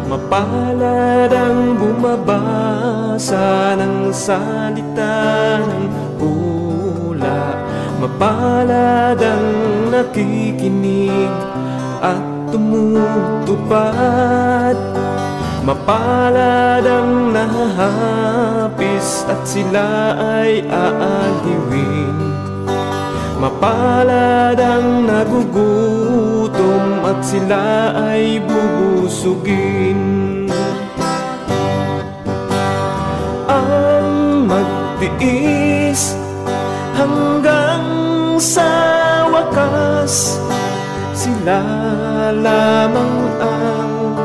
Mapalad ang bumabasa ng salita ng pula. Mapalad ang nakikinig at tumutupad. Mapalad ang nahahapis at sila ay aaliwin. Mapalad ang nagugutom at sila ay bubusugin. Ang magtiis hanggang sa wakas, sila lamang ang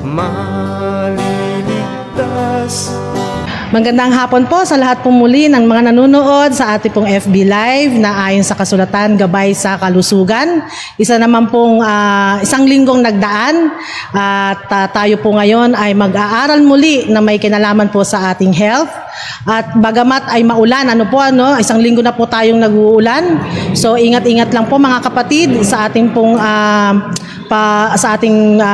maliligtas. Magandang hapon po sa lahat po muli ng mga nanonood sa ating pong FB Live na ayon sa kasulatan Gabay sa Kalusugan. Isa naman pong isang linggong nagdaan at tayo po ngayon ay mag-aaral muli na may kinalaman po sa ating health. At bagamat ay maulan, isang linggo na po tayong nag-uulan. So ingat-ingat lang po mga kapatid sa ating pong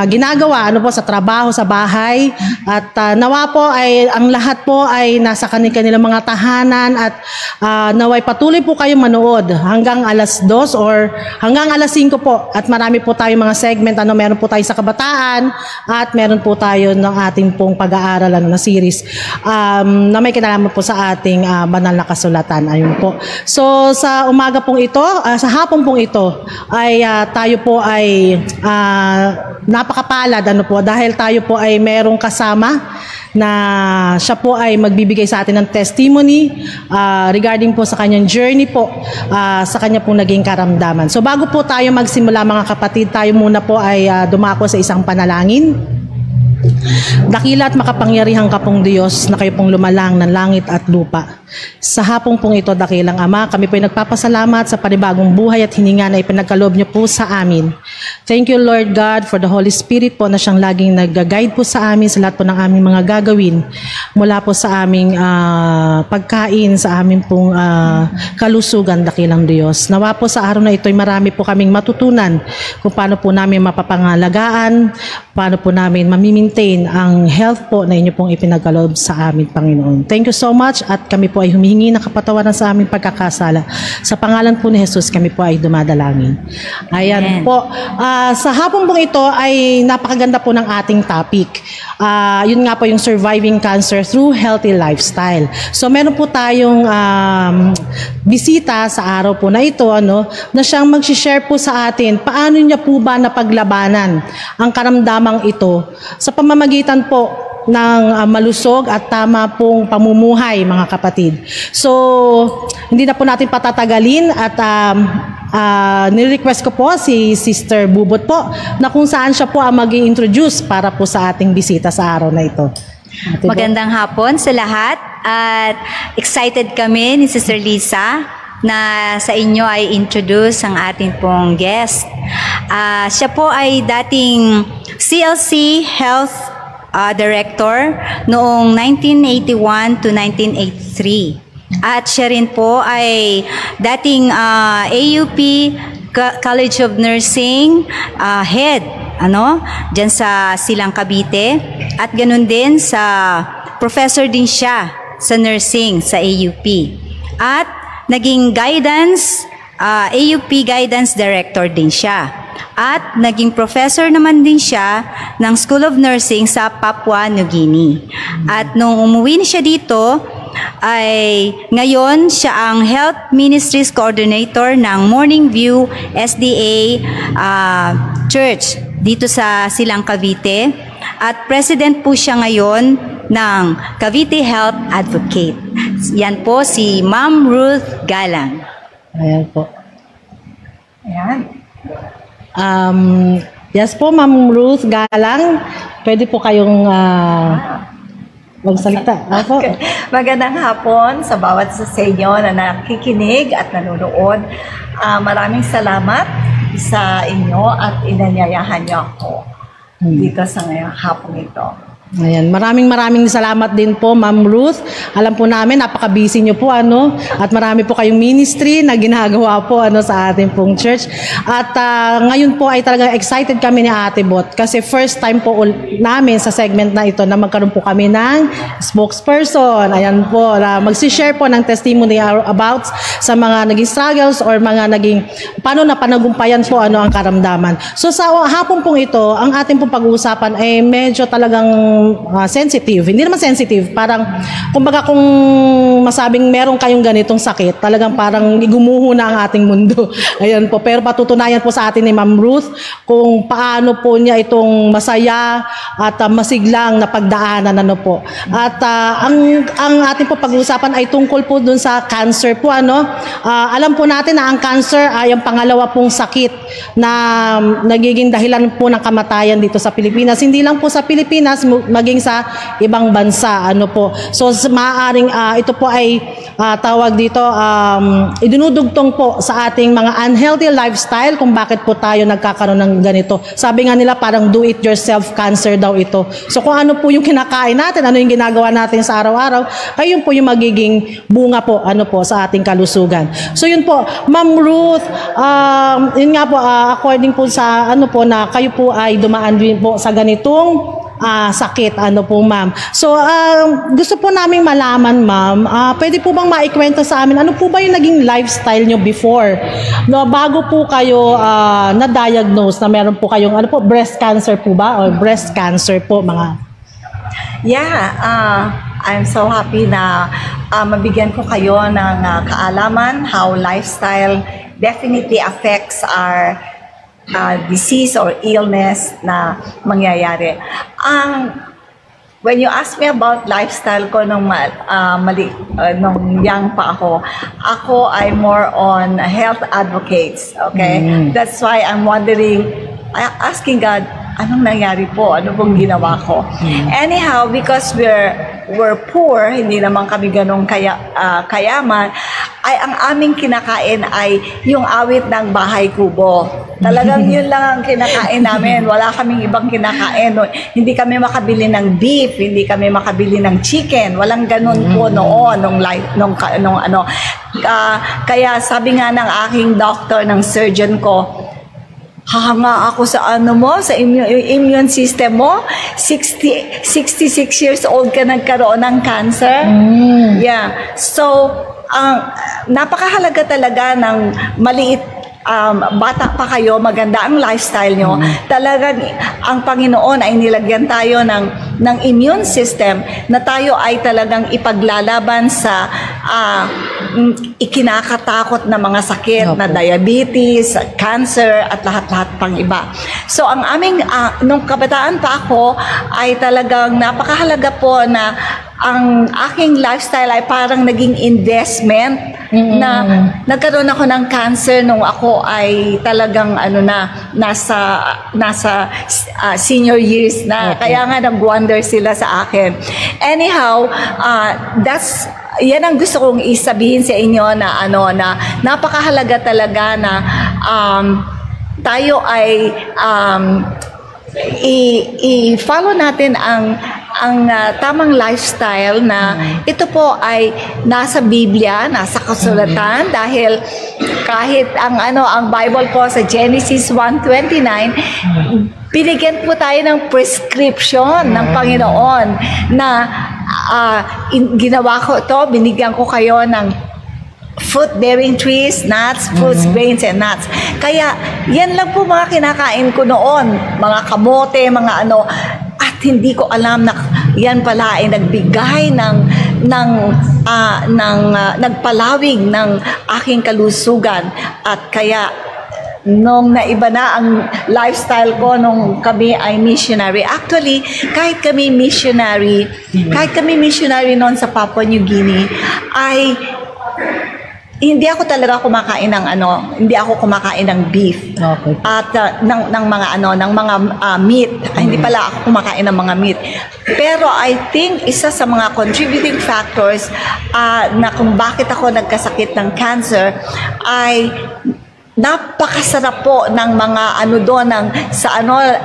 ginagawa sa trabaho, sa bahay. At nawa po ay ang lahat po ay nasa kanilang mga tahanan at naway patuloy po kayong manood hanggang alas 2 or hanggang alas 5 po. At marami po tayong mga segment, meron po tayo sa kabataan at meron po tayo ng ating pong pag-aaral na series na may kinalaman po sa ating banal na kasulatan. Ayun po. So sa umaga pong ito, sa hapon pong ito ay tayo po ay napakapalad dahil tayo po ay merong kasama na siya po ay magbibigay sa atin ng testimony regarding po sa kanyang journey po sa kanya pong naging karamdaman. So bago po tayo magsimula mga kapatid, tayo muna po ay dumako sa isang panalangin. Dakila at makapangyarihang ka pong Diyos na kayo pong lumalang ng langit at lupa. Sa hapong pong ito, dakilang Ama, kami po ay nagpapasalamat sa panibagong buhay at hininga na ipinagkaloob niyo po sa amin. Thank you, Lord God, for the Holy Spirit po na siyang laging nag-guide po sa amin sa lahat po ng aming mga gagawin mula po sa aming pagkain, sa aming pong kalusugan, dakilang Diyos. Nawa po sa araw na ito ay marami po kaming matutunan kung paano po namin mapapangalagaan, paano po namin mamimintain ang health po na inyo pong ipinagkaloob sa amin, Panginoon. Thank you so much at kami po ay humihingi ng kapatawaran sa aming pagkakasala. Sa pangalan po ni Jesus, kami po ay dumadalangin. Ayan po. Sa hapon pong ito ay napakaganda po ng ating topic. Yun nga po yung surviving cancer through healthy lifestyle. So meron po tayong bisita sa araw po na ito na siyang mag-share po sa atin paano niya po ba napaglabanan ang karamdamang ito sa pamamagitan po ng malusog at tama pong pamumuhay, mga kapatid. So, hindi na po natin patatagalin at nirequest ko po si Sister Bubot po na kung saan siya po ang mag-i-introduce para po sa ating bisita sa araw na ito. Magandang hapon sa lahat at excited kami ni Sister Lisa na sa inyo ay introduce ang ating pong guest. Siya po ay dating CLC Health Director noong 1981 to 1983. At siya rin po ay dating AUP College of Nursing head dyan sa Silang Cavite. At ganun din professor din siya sa nursing sa AUP. At naging AUP Guidance Director din siya. At naging professor naman din siya ng School of Nursing sa Papua New Guinea. At nung umuwi na siya dito, ay ngayon siya ang Health Ministries Coordinator ng Morning View SDA Church dito sa Silang Cavite. At President po siya ngayon ng Cavite Health Advocate. Yan po si Ma'am Ruth Galang. Ayan po. Ayan. Yes po, Ma'am Ruth Galang. Pwede po kayong magsalita. Okay. Magandang hapon sa bawat sa inyo na nakikinig at nanonood. Maraming salamat sa inyo at inanyayahan niyo ako dito sa ngayong hapon ito. Ayan, maraming salamat din po, Ma'am Ruth. Alam po namin, napaka-busy niyo po, at marami po kayong ministry na ginagawa po, sa ating pong church. At ngayon po ay talagang excited kami ni Ate Bot kasi first time po namin sa segment na ito na magkaroon po kami ng spokesperson. Ayan po, na magsishare po ng testimony about sa mga naging struggles or mga naging, paano na panagumpayan po, ang karamdaman. So sa hapon pong ito, ang ating pong pag-uusapan ay medyo talagang sensitive. Hindi naman sensitive, parang kumbaga kung masabing meron kayong ganitong sakit, talagang parang igumuho na ang ating mundo. Ayan po. Pero patutunayan po sa atin ni Ma'am Ruth kung paano po niya itong masaya at masiglang na pagdaanan po. At ang ating po pag-uusapan ay tungkol po dun sa cancer po, alam po natin na ang cancer ay ang pangalawa pong sakit na nagiging dahilan po ng kamatayan dito sa Pilipinas. Hindi lang po sa Pilipinas, maging sa ibang bansa, po. So maaaring ito po ay tawag dito, idinudugtong po sa ating mga unhealthy lifestyle kung bakit po tayo nagkakaroon ng ganito. Sabi nga nila parang do it yourself cancer daw ito. So kung ano po yung kinakain natin, ano yung ginagawa natin sa araw-araw, ay yun po yung magiging bunga po, sa ating kalusugan. So yun po, Ma'am Ruth, yun nga po, according po sa na kayo po ay dumaan din po sa ganitong sakit, po, ma'am. So, gusto po namin malaman, ma'am, pwede po bang maikwento sa amin, ano po ba yung naging lifestyle nyo before? Bago po kayo na-diagnose na meron po kayong, breast cancer po ba? Or breast cancer po, mga... Yeah, I'm so happy na mabigyan ko kayo ng kaalaman how lifestyle definitely affects our disease or illness na mangyayari. When you ask me about lifestyle ko nung young pa ako ay more on health advocates, okay? That's why I'm asking God, anong nangyari po? Ano pong ginawa ko? Anyhow, because we're poor, hindi naman kami ganong kayaman, ay ang aming kinakain ay yung awit ng bahay kubo. Talagang yun lang ang kinakain namin. Wala kaming ibang kinakain. Hindi kami makabili ng beef, hindi kami makabili ng chicken. Walang ganun po noon, kaya sabi nga ng aking doctor, ng surgeon ko, hahanga ako sa sa immune system mo. 66 years old ka nagkaroon ng cancer. Yeah. So, napakahalaga talaga ng maliit, bata pa kayo, maganda ang lifestyle nyo. Talagang ang Panginoon ay nilagyan tayo ng immune system na tayo ay talagang ipaglalaban sa ikinakatakot na mga sakit na diabetes, cancer, at lahat-lahat pang iba. So ang aming, nung kabataan pa ako, ay talagang napakahalaga po na ang aking lifestyle ay parang naging investment na nagkaroon ako ng cancer nung ako ay talagang nasa senior years na. Kaya nga nag-wonder sila sa akin. Anyhow, yan ang gusto kong isabihin sa inyo na na napakahalaga talaga na tayo ay i-follow natin ang tamang lifestyle na ito po ay nasa Biblia, nasa kasulatan, dahil kahit ang Bible po sa Genesis 1:29, binigyan po tayo ng prescription ng Panginoon na ginawa ko ito, binigyan ko kayo ng fruit-bearing trees, nuts, fruits, grains, and nuts. Kaya, yan lang po mga kinakain ko noon. Mga kamote, mga at hindi ko alam na yan pala ay nagbigay nagpalawig ng aking kalusugan. At kaya, nung naiba na ang lifestyle ko nung kami ay missionary. Actually, kahit kami missionary noon sa Papua New Guinea, ay hindi ako talaga kumakain ng beef. Okay. At ng mga meat. Hindi pala ako kumakain ng mga meat. Pero I think isa sa mga contributing factors na kung bakit ako nagkasakit ng cancer ay napakasarap po ng mga ano doon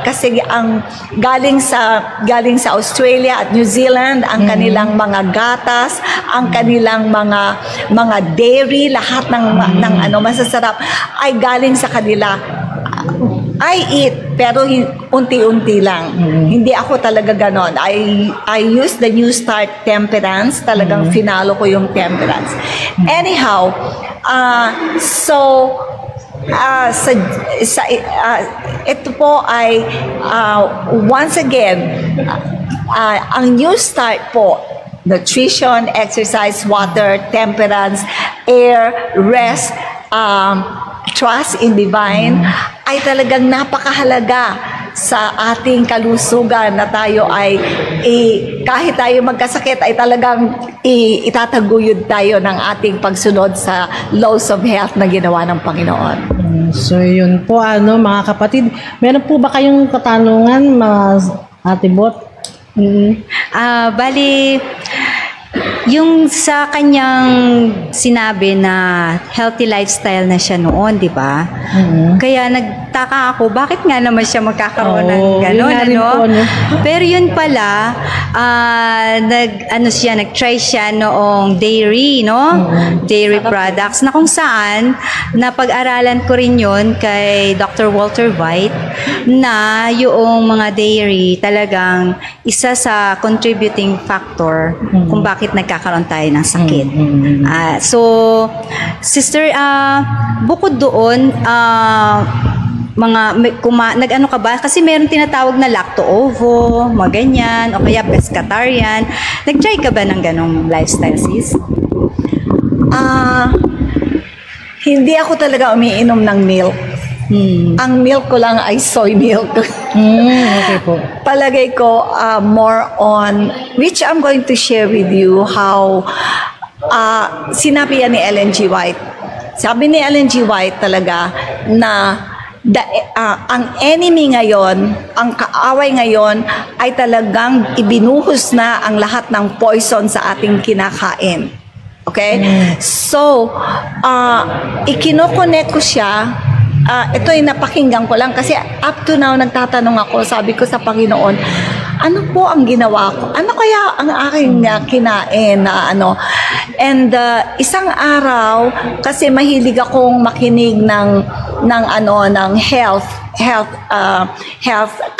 kasi ang galing sa Australia at New Zealand ang kanilang mga gatas, ang kanilang mga dairy, lahat ng masasarap ay galing sa kanila. I eat pero unti-unti lang. Hindi ako talaga ganon. I use the New Start Temperance. Talagang finalo ko yung temperance. Anyhow, ito po ay once again ang New Start po, nutrition, exercise, water, temperance, air, rest, trust in divine ay talagang napakahalaga sa ating kalusugan na tayo ay kahit tayo magkasakit ay talagang itataguyod tayo ng ating pagsunod sa laws of health na ginawa ng Panginoon. So yun po mga kapatid, meron po ba kayong katanungan Ate Bot? Bali, yung sa kanyang sinabi na healthy lifestyle na siya noon, di ba? Kaya nagtaka ako, bakit nga naman siya magkakaroon ng gano'n, Pero yun pala, nag-try siya noong dairy, Dairy products, na kung saan, napag-aralan ko rin yun kay Dr. Walter White, na yung mga dairy talagang isa sa contributing factor kung bakit nagkakaroon tayo ng sakit. So, sister, bukod doon, nag-ano ka ba? Kasi meron tinatawag na lacto-ovo, mga ganyan, o kaya pescatarian. Nag-try ka ba ng ganong lifestyle, sis? Hindi ako talaga umiinom ng milk. Ang milk ko lang ay soy milk. Okay po. Palagay ko more on, which I'm going to share with you how sinabi yan ni Ellen G. White. Sabi ni Ellen G. White talaga na ang enemy ngayon, ang kaaway ngayon ay talagang ibinuhos na ang lahat ng poison sa ating kinakain. Okay? So, ikinokonek ko siya. Ito ay napakinggan ko lang kasi up to now nagtatanong ako, sabi ko sa Panginoon, ano po ang ginawa ko? Ano kaya ang aking kinain na And isang araw, kasi mahilig akong makinig ng health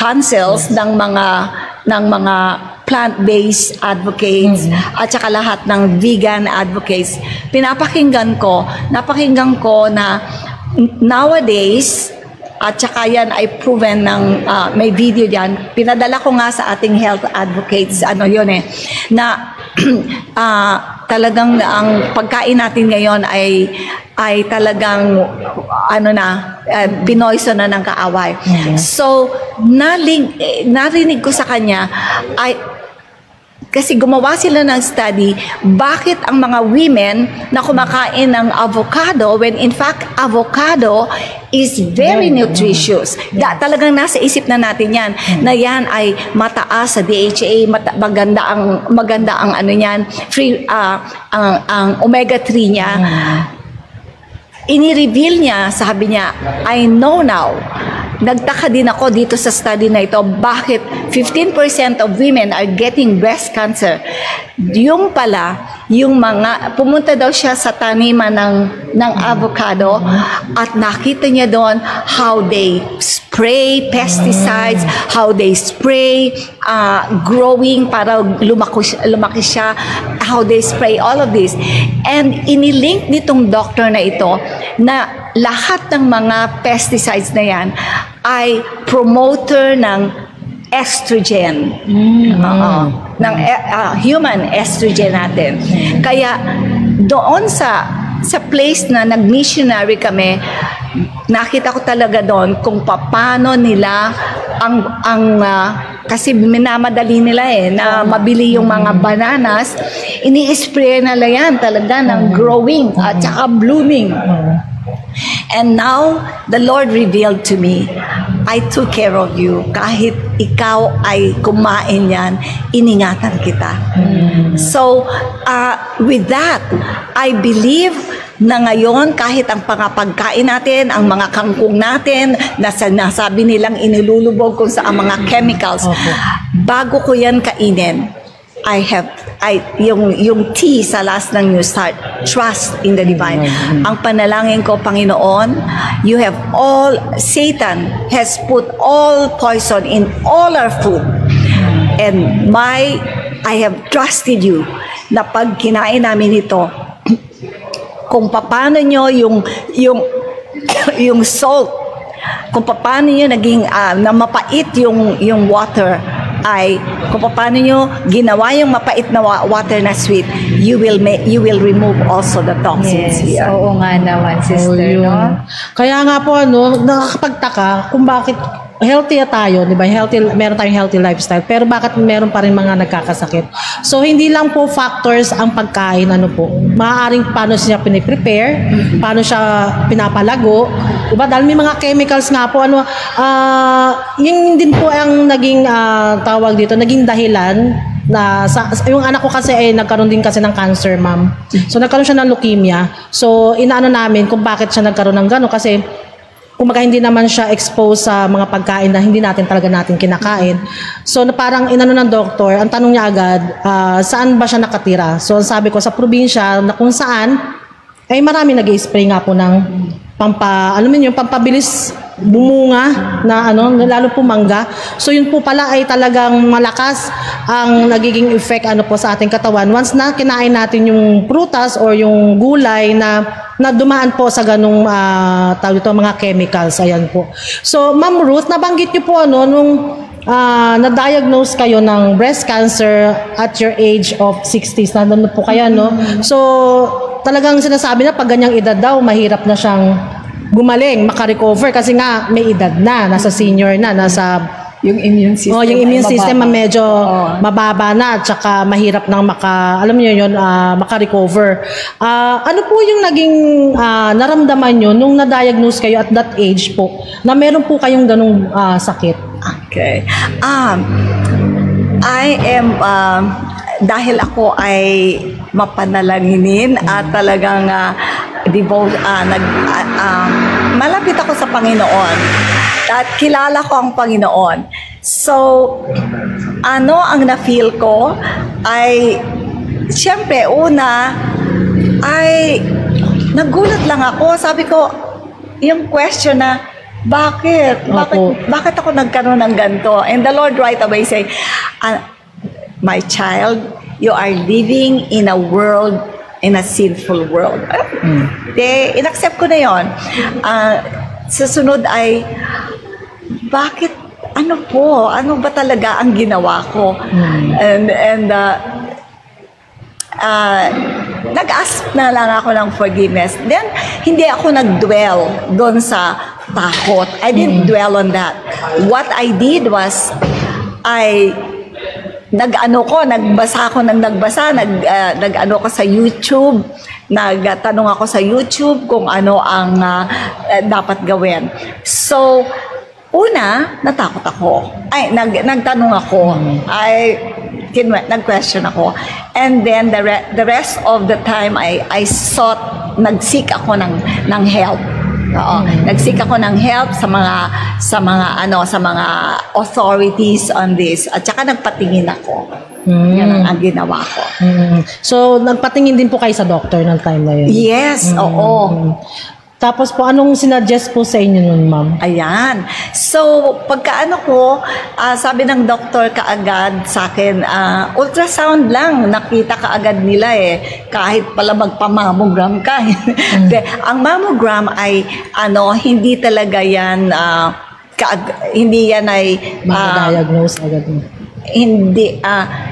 councils ng mga plant-based advocates at saka lahat ng vegan advocates. Napakinggan ko na nowadays, at saka yan ay proven ng may video diyan. Pinadala ko nga sa ating health advocates, na talagang ang pagkain natin ngayon ay talagang pinoyso na ng kaaway. So, narinig ko sa kanya kasi gumawa sila ng study, bakit ang mga women na kumakain ng avocado when in fact avocado is very nutritious. Talagang nasa isip na natin yan, na yan ay mataas sa DHA, maganda ang free, ang omega-3 niya. Ini-reveal niya, sabi niya, I know now. Nagtaka din ako dito sa study na ito, bakit 15% of women are getting breast cancer. Yung pala, pumunta daw siya sa taniman ng avocado at nakita niya doon how they spray pesticides, how they spray growing para lumaki siya, how they spray all of this. And inilink nitong doctor na ito na lahat ng mga pesticides na yan ay promoter ng estrogen. Ng human estrogen natin. Kaya doon sa place na nag-missionary kami, nakita ko talaga doon kung paano nila kasi minamadali nila na mabili yung mga bananas, ini-spray nila yan talaga ng growing at saka blooming. And now, the Lord revealed to me, I took care of you. Kahit ikaw ay kumain yan, iningatan kita. So, with that, I believe na ngayon kahit ang pagkain natin, ang mga kangkong natin, nasabi nilang inilulubog kung sa mga chemicals, bago ko yan kainin, yung T sa last ng New Start, trust in the divine. Ang panalangin ko, Panginoon, Satan has put all poison in all our food. And I have trusted you na pag kinain namin ito, kung paano nyo yung salt, kung paano nyo naging na mapait yung water, ay kung paano nyo ginawa yung mapait na water na sweet, you will remove also the toxins here. Oo nga naman, sister, no? Kaya nga po, nakakapagtaka kung bakit healthy tayo, di ba? Meron tayong healthy lifestyle, pero bakit meron pa rin mga nagkakasakit? So, hindi lang po factors ang pagkain, maaaring paano siya piniprepare, paano siya pinapalago, di ba? Dahil may mga chemicals nga po, yun din po ang naging tawag dito, naging dahilan na yung anak ko kasi ay nagkaroon din kasi ng cancer, ma'am. So, nagkaroon siya ng leukemia. So, inaano namin kung bakit siya nagkaroon ng gano'n kasi kumbaga hindi naman siya exposed sa mga pagkain na hindi natin kinakain. So parang inano ng doktor, ang tanong niya agad, saan ba siya nakatira? So sabi ko sa probinsya na kung saan ay marami nag-i-spray nga po ng pampabilis bumunga na lalo po mangga. So yun po pala ay talagang malakas ang nagiging effect po sa ating katawan once na kinain natin yung prutas or yung gulay na dumaan po sa ganung mga chemicals. Ayan po. So Ma'am Ruth, nabanggit niyo po nung na-diagnose kayo ng breast cancer at your age of 60s. Nandun po kayo, So talagang sinasabi na pag ganyang edad daw, mahirap na siyang gumaling, makarecover kasi nga may edad na, nasa senior na, nasa yung immune system. Yung immune system medyo mababa na, tsaka mahirap nang makarecover. Ano po yung naging naramdaman nyo nung na-diagnose kayo at that age po, na meron po kayong ganung sakit? Okay. I am dahil ako ay mapanalanginin at talagang malapit ako sa Panginoon at kilala ko ang Panginoon. So, ang na-feel ko ay, siyempre, una, ay nagulat lang ako. Sabi ko, yung question na, bakit ako nagkaroon ng ganito? And the Lord right away say, my child, you are living in a sinful world. In-accept ko na yon. Sa sunod ay, bakit, ano ba talaga ang ginawa ko? And nag-ask na lang ako ng forgiveness. Then, hindi ako nag-dwell doon sa takot. I didn't dwell on that. What I did was, nagbasa ko sa YouTube, nagtanong ako sa YouTube kung ano ang dapat gawin. So, una, natakot ako. Nagtanong ako. Nag-question ako. And then the rest of the time, nag-seek ako ng help. Nag-seek ako ng help sa mga authorities on this, at saka nagpatingin ako. Yan ang ginawa ko. So nagpatingin din po kayo sa doctor ng time na yun? Yes, oo. Tapos po, anong sinuggest po sa inyo nun, ma'am? Ayan. So, pagkaano ko, sabi ng doktor kaagad sa akin, ultrasound lang, nakita kaagad nila kahit pala magpa-mammogram ka. Ang mammogram ay, hindi talaga yan, hindi yan ay, diagnose agad mo.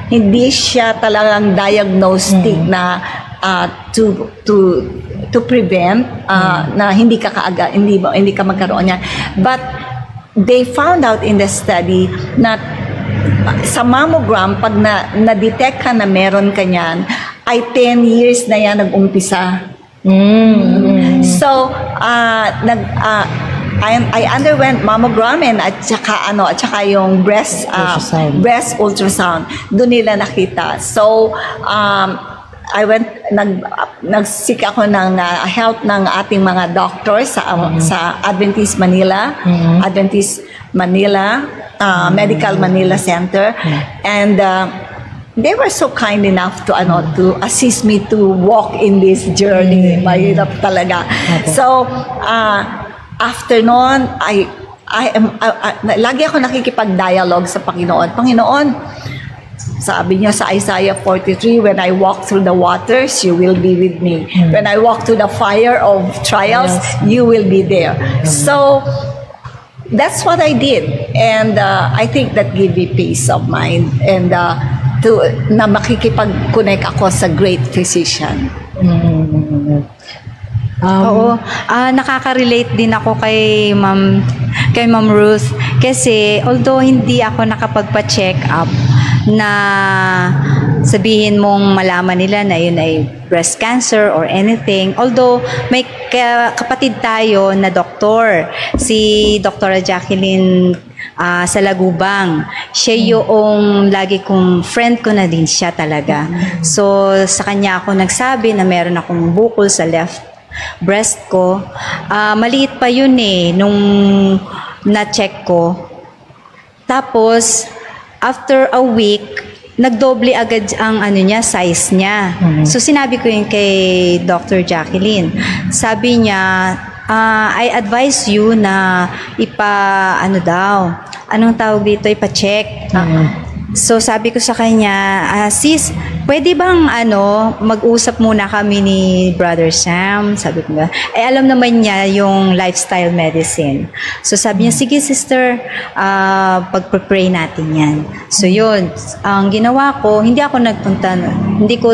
Hindi siya talagang diagnostic na to prevent na hindi ka magkaroon niyan. But they found out in the study na sa mammogram, pag na-detect ka na meron ka niyan, ay 10 years na yan nag-umpisa. So, I underwent mammogram at saka yung breast ultrasound. Doon nila nakita. So, nag-seek ako ng help ng ating mga doctors sa Adventist Manila, Medical Manila Center, and they were so kind enough to assist me to walk in this journey. Mahirap talaga. So after noon, lagi ako nakikipag-dialogue sa Panginoon. Panginoon, sabi niya sa Isaiah 43, when I walk through the waters, you will be with me. When I walk through the fire of trials, you will be there. So that's what I did, and I think that gave me peace of mind, and na makikipag-connect ako sa great physician. Oo, nakaka-relate din ako kay Ma'am Ruth, kasi although hindi ako nakapagpa-check up na sabihin mong malaman nila na yun ay breast cancer or anything, although may kapatid tayo na doktor, si Dr. Jacqueline sa Lagubang. Siya yung lagi kong friend ko na din siya talaga. So sa kanya ako nagsabi na meron akong bukol sa left breast ko. Maliit pa yun nung na-check ko. Tapos after a week, nagdoble agad ang size niya. So sinabi ko yun kay Dr. Jacqueline. Sabi niya, I advise you na ipa-check. So sabi ko sa kanya, sis, pwede bang mag-usap muna kami ni Brother Sam? Sabi ko nga, alam naman niya yung lifestyle medicine. So sabi niya, sige sister, pag-pray natin yan. So yun, ang ginawa ko, hindi ko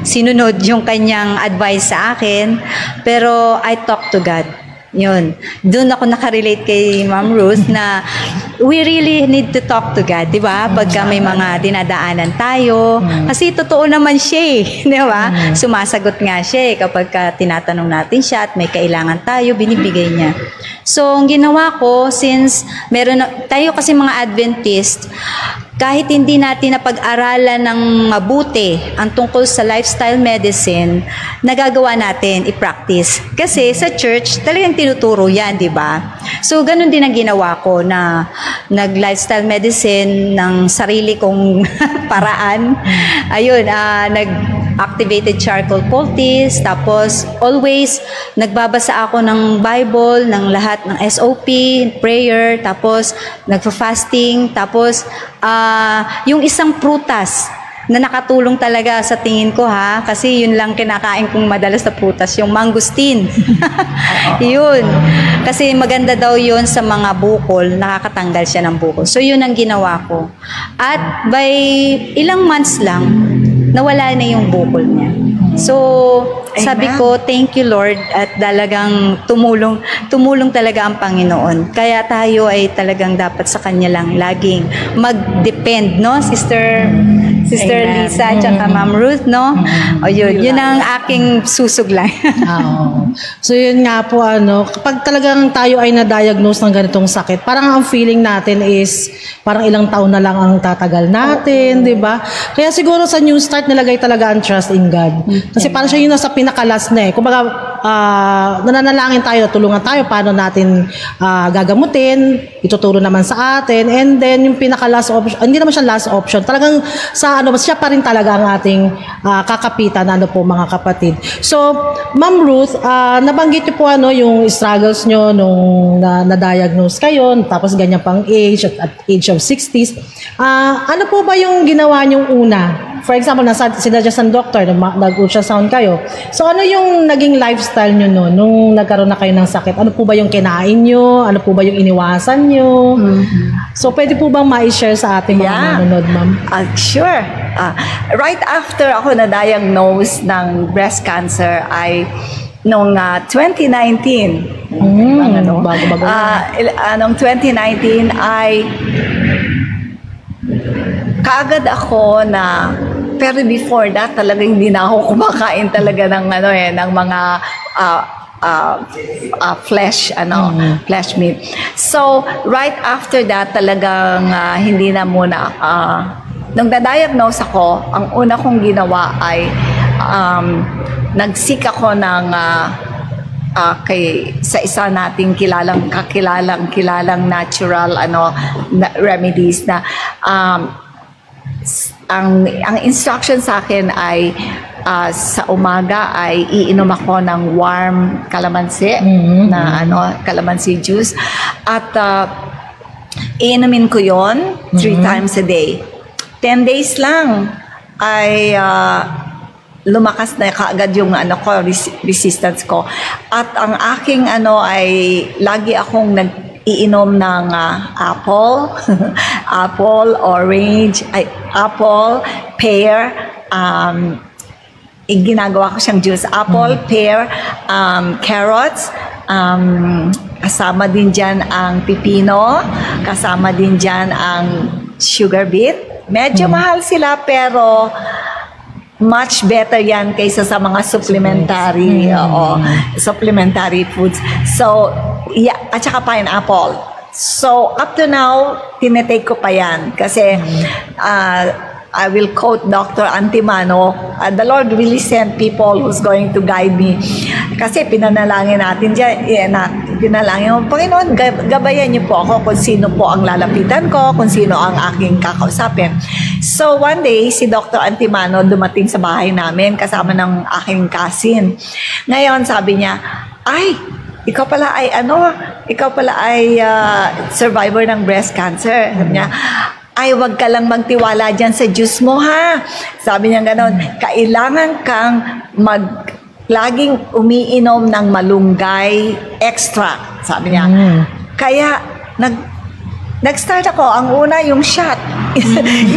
sinunod yung kanyang advice sa akin, pero I talk to God. Yun. Doon ako nakarelate kay Ma'am Ruth na we really need to talk to God, di ba? Pagka may mga dinadaanan tayo. Kasi totoo naman siya di ba? Sumasagot nga siya kapag tinatanong natin siya at may kailangan tayo, binibigay niya. So, ang ginawa ko, since meron tayo kasi mga Adventist, kahit hindi natin napag-aralan ng mabuti ang tungkol sa lifestyle medicine, nagagawa natin i-practice. Kasi sa church, talagang tinuturo yan, di ba? So, ganun din ang ginawa ko na nag-lifestyle medicine ng sarili kong paraan. Ayun, nag-activated charcoal poultice, tapos always nagbabasa ako ng Bible, ng lahat ng SOP, prayer, tapos nagfa-fasting, tapos yung isang prutas na nakatulong talaga sa tingin ko kasi yun lang kinakain kong madalas na prutas, yung mangustin. Yun. Kasi maganda daw yun sa mga bukol, nakakatanggal siya ng bukol. So yun ang ginawa ko. At by ilang months lang, nawala na yung bukol niya. So, sabi ko, thank you Lord, at talagang tumulong talaga ang Panginoon. Kaya tayo ay talagang dapat sa Kanya lang laging mag-depend, no? Sister Lisa, tsaka Ma'am Ruth, no? O yun ang aking susuglan. So yun nga po, kapag talagang tayo ay na-diagnose ng ganitong sakit, parang ang feeling natin is parang ilang taon na lang ang tatagal natin, di ba? Kaya siguro sa New Start nilagay talaga ang trust in God. Kasi parang siya yung nasa pinakalas na Kumbaga, nananalangin tayo, tulungan tayo, paano natin gagamutin, ituturo naman sa atin, and then yung pinaka-last option, hindi naman siya last option, talagang siya pa rin talaga ang ating kakapitan, mga kapatid. So, Ma'am Ruth, nabanggit niyo po yung struggles nyo nung na-diagnose kayo, tapos ganyan pang age, at age of 60s. Ano po ba yung ginawa nyong una? For example, sinadjust ng doctor, nag-ultrasound kayo. So, ano yung naging lifestyle nyo nung nagkaroon na kayo ng sakit? Ano po ba yung kinain nyo? Ano po ba yung iniwasan nyo? So, pwede po bang ma-share sa ating mga manonood, ma'am? Sure. Right after ako na-diagnose ng breast cancer ay noong 2019. Bago-bago. Noong 2019 ay kaagad ako pero before that talagang hindi na ako kumakain talaga ng ng mga flesh meat. So right after that talagang hindi na muna nung na-diagnose ako, ang una kong ginawa ay nag-seek ako ng sa isa nating kilalang natural remedies na ang instruction sa akin ay sa umaga ay iinom ako ng warm calamansi na calamansi juice at iinumin ko yon 3 times a day. 10 days lang ay lumakas na kaagad yung resistance ko. At ang aking ay lagi akong nag-iinom ng apple, orange, apple, pear, ginagawa ko siyang juice. Apple, pear, carrots, kasama din dyan ang pipino, kasama din dyan ang sugar beet. Medyo mahal sila pero much better yan kaysa sa mga supplementary supplementary foods. So, yeah, at saka pineapple. So, up to now, tinetake ko pa yan kasi I will quote Dr. Antimano, the Lord really sent people who's going to guide me. Kasi pinanalangin natin dyan, pinalangin mo, Panginoon, gabayan niyo po ako kung sino po ang lalapitan ko, kung sino ang aking kakausapin. So one day, si Dr. Antimano dumating sa bahay namin kasama ng aking cousin. Ngayon, sabi niya, ikaw pala ay survivor ng breast cancer. Sabi niya, wag ka lang magtiwala dyan sa juice mo, ha? Sabi niya gano'n, kailangan kang laging umiinom ng malunggay extract, sabi niya. Kaya, nag-start ako. Ang una, yung shot.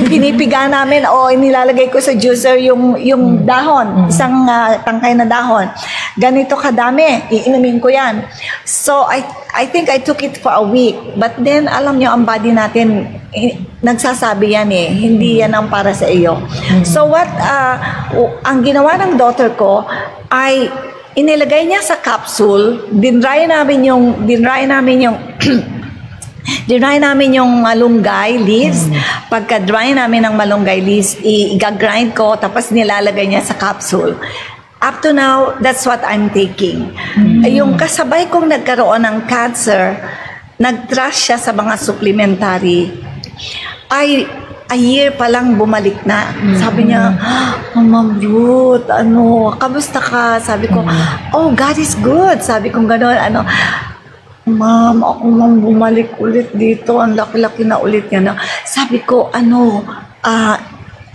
Pinipiga namin inilalagay ko sa juicer yung dahon. Isang tangkay na dahon. Ganito kadami. Iinumin ko yan. So, I think I took it for a week. But then, alam nyo, ang body natin, nagsasabi yan hindi yan ang para sa iyo. So, ang ginawa ng daughter ko ay inilagay niya sa capsule. Dinry namin yung malunggay leaves. Pagka-dry namin ng malunggay leaves, i-grind ko, tapos nilalagay niya sa capsule. Up to now, that's what I'm taking. Yung kasabay kong nagkaroon ng cancer, nag-trust siya sa mga supplementary, ay a year pa lang bumalik na. Sabi niya, Ma'am Ruth, kamusta ka? Sabi ko, God is good. Sabi ko gano'n, Ma'am, ako bumalik ulit dito. Ang laki-laki na ulit niya. Sabi ko,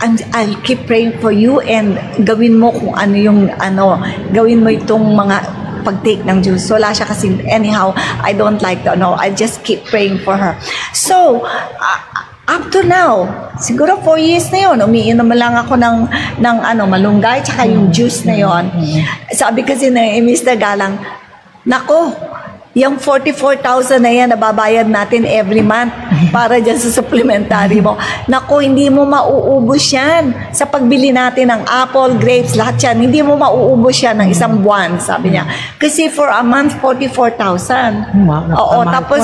I'll keep praying for you and gawin mo kung gawin mo itong mga pag-take ng juice. So, wala siya kasi, anyhow, I don't like I just keep praying for her. So, up to now, siguro 4 years na yun, umiinom lang ako ng malunggay, tsaka yung juice na yun. Sabi kasi ni Mr. Galang, nako, yung 44,000 na yan, nababayad natin every month para dyan sa supplementary mo. Naku, hindi mo mauubos yan sa pagbili natin ng apple, grapes, lahat yan. Hindi mo mauubos yan ng isang buwan, sabi niya. Kasi for a month, 44,000. Oo, tapos,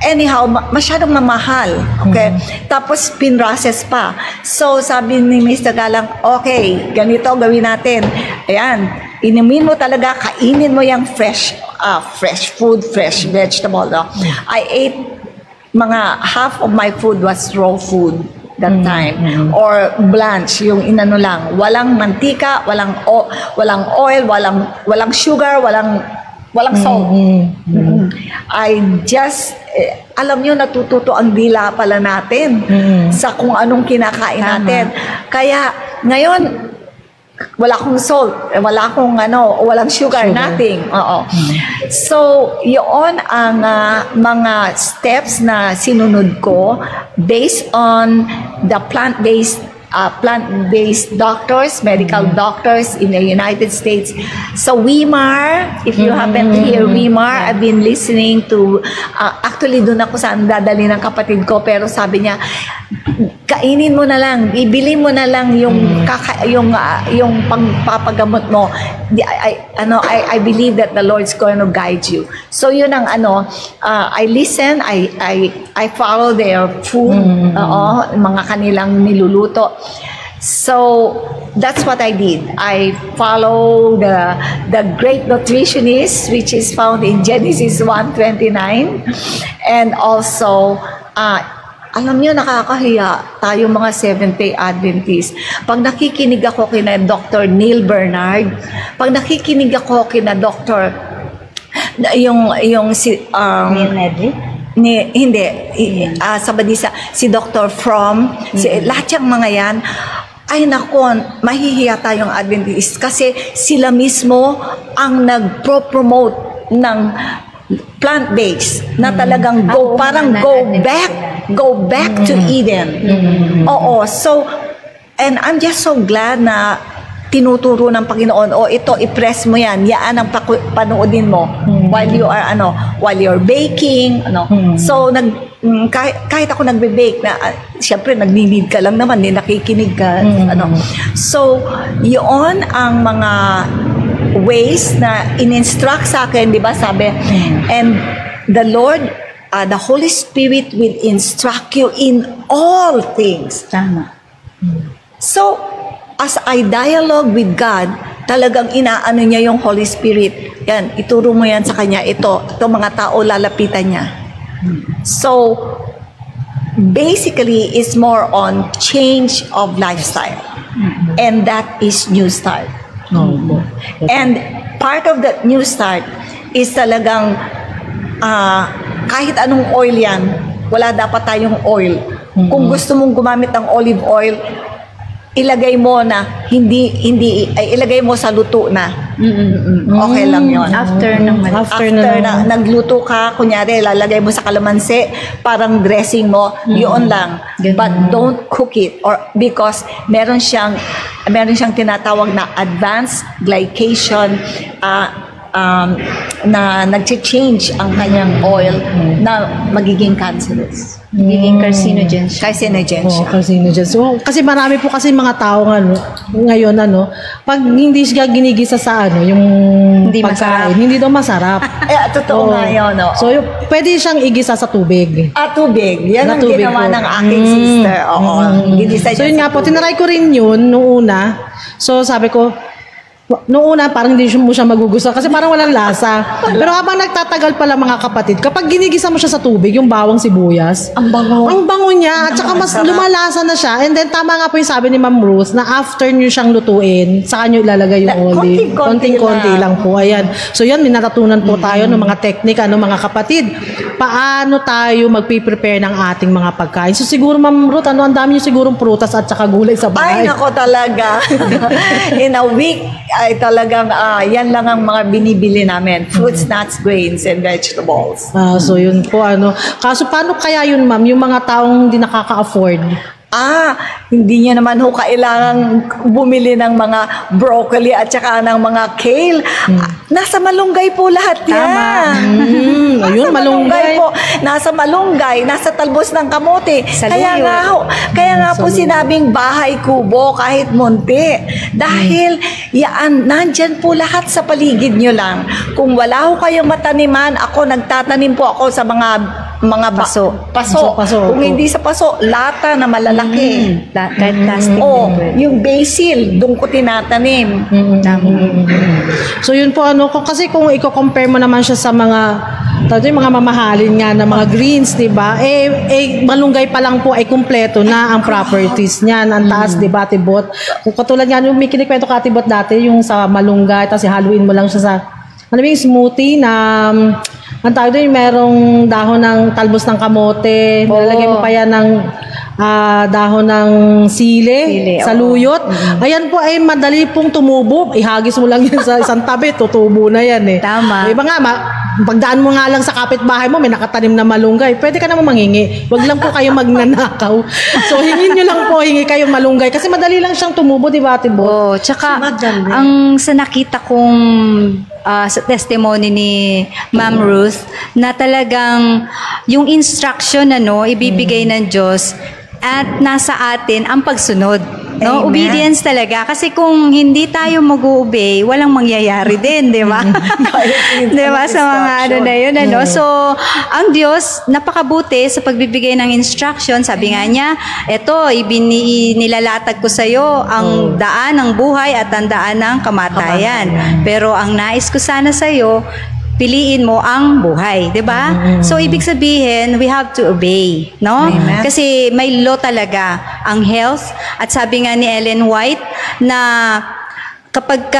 anyhow, masyadong mamahal. Okay? Tapos, pinrocess pa. So, sabi ni Mr. Galang, okay, ganito gawin natin. Ayan, inumin mo talaga, kainin mo yung fresh food, fresh vegetable. I ate half of my food was raw food that time. Or blanch, yung inano lang. Walang mantika, walang oil, walang sugar, walang salt. I just, alam nyo, natututo ang dila pala natin sa kung anong kinakain natin. Kaya, ngayon, wala akong salt, walang sugar, nothing. So, yun ang mga steps na sinunod ko based on the plant-based doctors, medical doctors in the United States. So Weimar, if you happen to hear Weimar, I've been listening to, actually doon ako saan dadali ng kapatid ko, pero sabi niya, kainin mo na lang, ibili mo na lang yung pagpapagamot mo. I believe that the Lord's going to guide you. So yun ang I listen, I follow their food, mga kanilang niluluto. So that's what I did. I follow the great nutritionist, which is found in Genesis 1:29, and also alam niyo, nakakahiya tayo mga Seventh-day Adventists. Pag nakikinig ako kina Dr. Neil Bernard, pag nakikinig ako kina Dr. yung si Neil Nedry? hindi sa Badisa, si Dr. Fromm, lahat yung mga yan, ay nako, mahihiya tayong Adventist kasi sila mismo ang nagpro-promote ng plant-based na talagang go back to Eden. Oo, so and I'm just so glad na tinuturo ng Panginoon, ito i-press mo yan ang panoodin mo while you're baking, So kahit ako nagbe-bake na syempre nagni-need ka lang naman, nakikinig ka, So yun ang mga ways na in-instruct sa akin, di ba, sabi, and the Lord, the Holy Spirit will instruct you in all things. Tama. So, as I dialogue with God, talagang inaano niya yung Holy Spirit. Yan, ituro mo yan sa kanya. Ito mga tao, lalapitan niya. So, basically, it's more on change of lifestyle. And that is New Start. And part of that New Start is talagang kahit anong oil yan, wala dapat tayong oil. Kung gusto mong gumamit ng olive oil, ilagay mo na ilagay mo sa luto na. Okay lang yon. After na nagluto ka, kunyari lalagay mo sa kalamansi, parang dressing mo, yun lang. But don't cook it, or because meron siyang tinatawag na advanced glycation na nag-change ang kanyang oil na magiging cancerous. Magiging carcinogen siya. Carcinogen siya. Carcinogen. So, kasi marami po kasi mga tao ngayon pag hindi siya ginigisa sa yung hindi pagkain, hindi daw masarap. Totoo nga yun. So, pwede siyang igisa sa tubig. Tubig. Yan ang ginawa ng aking sister. Oo. So, yun nga po, tinaray ko rin yun noong una. So, sabi ko, noong una, parang hindi mo siya magugustuhan kasi parang walang lasa. Pero habang nagtatagal pala mga kapatid, kapag ginigisa mo siya sa tubig, yung bawang sibuyas, ang bango niya, at saka mas lumalasa na siya. And then, tama nga po yung sabi ni Ma'am Ruth, na after nyo siyang lutuin, saka nyo ilalagay yung olive. Konting-konti lang po. Ayan. So yan, may natutunan po tayo ng mga teknik, mga kapatid. Paano tayo magpiprepare ng ating mga pagkain. So siguro, Ma'am Ruth, ang dami nyo sigurong prutas at saka gulay sa bahay. Ay, nako talaga. In a week, ay talagang yan lang ang mga binibili namin. Fruits, nuts, grains, and vegetables. So yun po Kaso paano kaya yun, ma'am, yung mga taong hindi nakaka-afford? Hindi niya naman kailangang bumili ng mga broccoli at saka ng mga kale. Nasa malunggay po lahat yan. Ayun, malunggay po. Nasa malunggay, nasa talbos ng kamote. Kaya nga po sinabing bahay kubo kahit munti. Dahil nandyan po lahat sa paligid nyo lang. Kung wala kayong mataniman, nagtatanim po ako sa mga paso. Kung hindi sa paso, lata na malalaki. Kahit plastic. Yung basil, doon ko tinatanim. So yun po kasi kung i-compare mo naman siya sa mga mamahalin nga na mga greens, di ba? Malunggay pa lang po ay kumpleto na ang properties niyan. Ang taas, di ba, Tibot? Katulad nga yung may kinikwento ka, Tibot, dati yung sa malunggay, tapos haluin mo lang siya sa yung smoothie na ang tawag doon, merong dahon ng talbos ng kamote, nilalagay mo pa yan ng dahon ng sili sa luyot. Ayan po ay madali pong tumubo. Ihagis mo lang yan sa isang tabi, tutubo na yan Tama. Iba nga, pagdaan mo nga lang sa kapitbahay mo, may nakatanim na malunggay. Pwede ka naman manghingi. Wag lang po kayo magnanakaw. So, hingi kayo malunggay. Kasi madali lang siyang tumubo, di ba, Tibo? Tsaka, ang sa nakita kong sa testimony ni Ma'am Ruth, na talagang yung instruction ibibigay ng Diyos at nasa atin ang pagsunod. No? Amen. Obedience talaga. Kasi kung hindi tayo mag-obey, walang mangyayari din, di ba? Di ba? Sa mga ano na yun, ano? So, ang Diyos, napakabuti sa pagbibigay ng instruction. Sabi nga niya, eto, nilalatag ko sa'yo ang daan ng buhay at ang daan ng kamatayan. Pero ang nais ko sana sa'yo, piliin mo ang buhay, 'di ba? So ibig sabihin, we have to obey, no? Amen. Kasi may law talaga ang health, at sabi nga ni Ellen White na kapag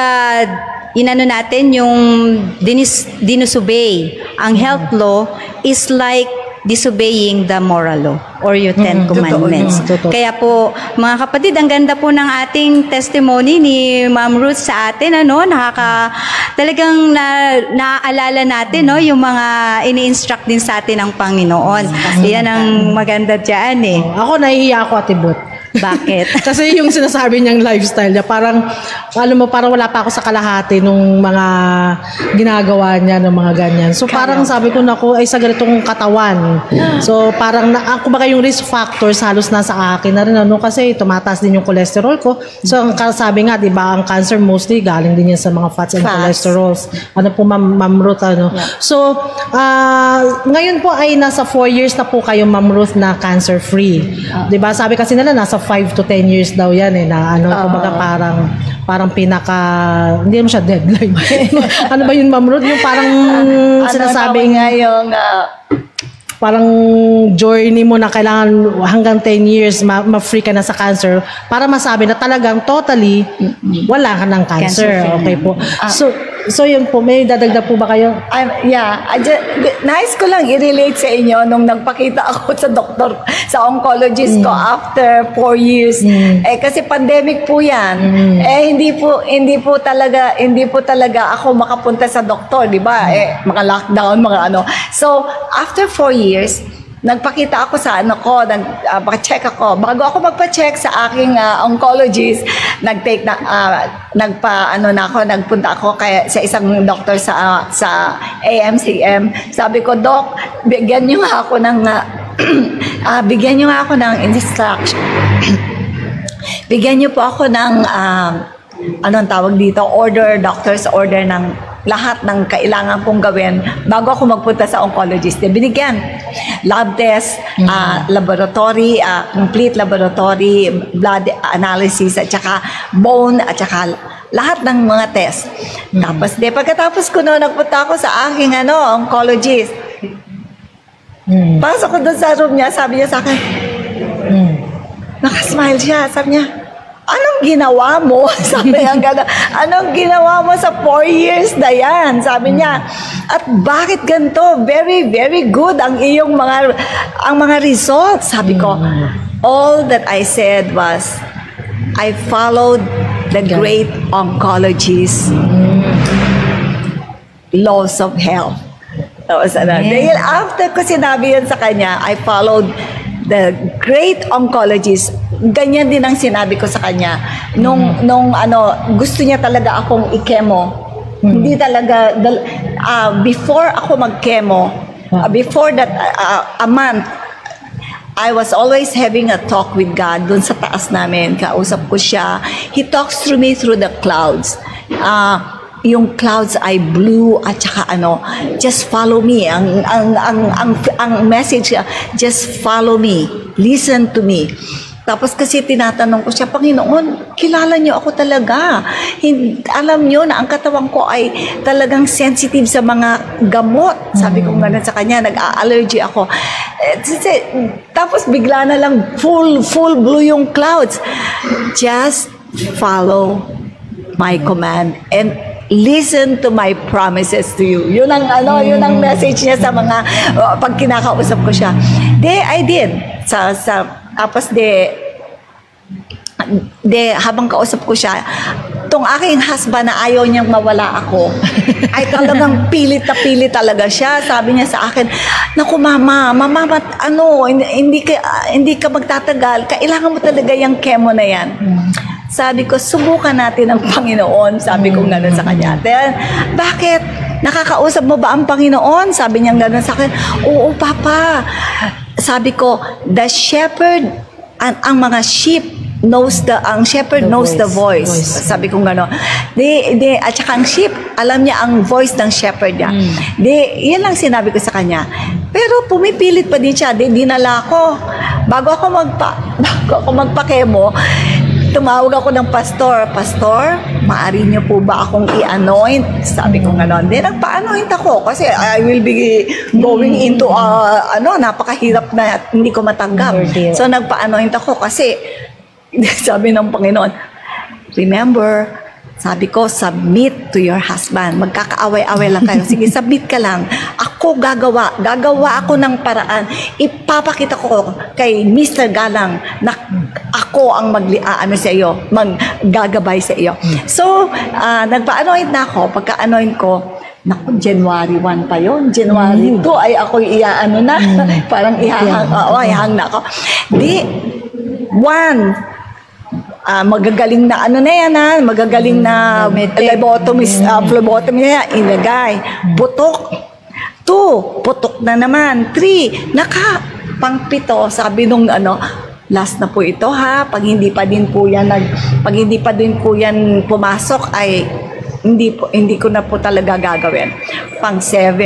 inano natin yung dinusobey ang health law is like disobeying the moral law or yung Ten Commandments. Totoo. Kaya po, mga kapatid, ang ganda po ng ating testimony ni Ma'am Ruth sa atin, ano, talagang naaalala natin, no, yung mga ini-instruct din sa atin ng Panginoon. Yan ang maganda dyan, eh. Ako, nahihiya ako, Ate Bot. Bakit? Kasi yung sinasabi niyang lifestyle niya, parang, alam mo, parang wala pa ako sa kalahati nung mga ginagawa niya, ng mga ganyan. So, parang sabi ko, naku, ay sa ganitong katawan. So, parang, kumbaga yung risk factors halos nasa akin na rin, ano, kasi tumataas din yung cholesterol ko. So, ang sabi nga, di ba, ang cancer mostly galing din yan sa mga fats and cholesterols. Ano po, Ma'am Ruth, ano. So, ngayon po ay nasa 4 years na po kayo, Ma'am Ruth, na cancer-free. Di ba? Sabi kasi nila, nasa 5 to 10 years daw yan eh, na ano, kumbaga parang pinaka, hindi mo siya deadline. Ano ba yun, Ma'am Ruth? Yung parang sinasabing nga yung parang journey mo na kailangan hanggang 10 years ma-free ka na sa cancer para masabi na talagang totally wala ka ng cancer. Okay po. So yun po, may dadagdag po ba kayo? Nice ko lang i-relate sa inyo nung nagpakita ako sa doktor, sa oncologist ko after 4 years. Kasi pandemic po yan. Hindi po talaga ako makapunta sa doktor, di ba? Mga lockdown, mga ano. So, after 4 years, nagpakita ako sa check ako. Bago ako magpa-check sa aking oncologist, nagpunta ako sa isang doktor sa AMCM. Sabi ko, Doc, bigyan niyo nga ako ng instruction. Bigyan niyo po ako ng anong tawag dito, doctor's order ng lahat ng kailangan kong gawin bago ako magpunta sa oncologist. Binigyan. Lab test, laboratory, complete laboratory, blood analysis, at saka bone, at saka lahat ng mga test. Tapos, pagkatapos ko nagpunta ako sa aking oncologist. Pasok ko doon sa room niya, sabi niya sa akin, nakasmile siya, sabi niya, anong ginawa mo? Sabi niya, anong ginawa mo sa 4 years na yan? Sabi niya, at bakit ganito? Very, very good ang iyong mga results. Sabi ko, all that I said was, I followed the great oncologist laws of health. Dahil after ko sinabi yan sa kanya, I followed the great oncologist. Ganyan din ang sinabi ko sa kanya. Nung gusto niya talaga akong i-chemo. Hindi talaga, before ako mag-chemo, before that, a month, I was always having a talk with God dun sa taas namin. Kausap ko siya. He talks through me through the clouds. Yung clouds ay blue at saka just follow me. Ang message, just follow me. Listen to me. Tapos kasi tinatanong ko siya, Panginoon, kilala niyo ako talaga. Alam niyo na ang katawan ko ay talagang sensitive sa mga gamot. Sabi ko gano'n sa kanya, nag-allergy ako. Tapos bigla na lang full blue yung clouds. Just follow my command and listen to my promises to you. Yun ang message niya sa mga pag kinakausap ko siya. I did. Tapos habang kausap ko siya, tong aking husband na ayaw niyang mawala ako, ay talagang pilit na pilit talaga siya. Sabi niya sa akin, naku mama, hindi ka magtatagal, kailangan mo talaga yung chemo na yan. Sabi ko, subukan natin ang Panginoon. Sabi ko gano'n sa kanya. Then, bakit? Nakakausap mo ba ang Panginoon? Sabi niya gano'n sa akin, oo papa. Sabi ko, the shepherd, ang mga sheep ang shepherd The knows the voice. voice. Sabi ko gano'n. At saka ang sheep, alam niya ang voice ng shepherd niya. Yan lang sinabi ko sa kanya. Pero pumipilit pa din siya. Dinala ko. Bago ako magpakemo, tumawag ako ng pastor. Pastor, maaari niyo po ba akong i-anoint? Sabi ko gano'n. Nagpa-anoint ako kasi I will be going into napakahirap na hindi ko matanggap. So nagpa-anoint ako kasi sabi ng Panginoon, remember, sabi ko, submit to your husband. Magkakaaway-away lang kayo. Sige, submit ka lang. Ako gagawa. Gagawa ako ng paraan. Ipapakita ko kay Mr. Galang na ako ang sa iyo, maggagabay sa iyo. So, nagpa-anoint na ako. Pagka-anoint ko, naku, January 1 pa yon. January 2 ay ako parang ihahang na ako. Magagaling na magagaling na phlebotomy na ilagay. Putok. 2, putok na naman. 3, pang-7, sabi nung last na po ito ha, pag hindi pa din po yan pumasok ay hindi ko na po talaga gagawin. Pang-7,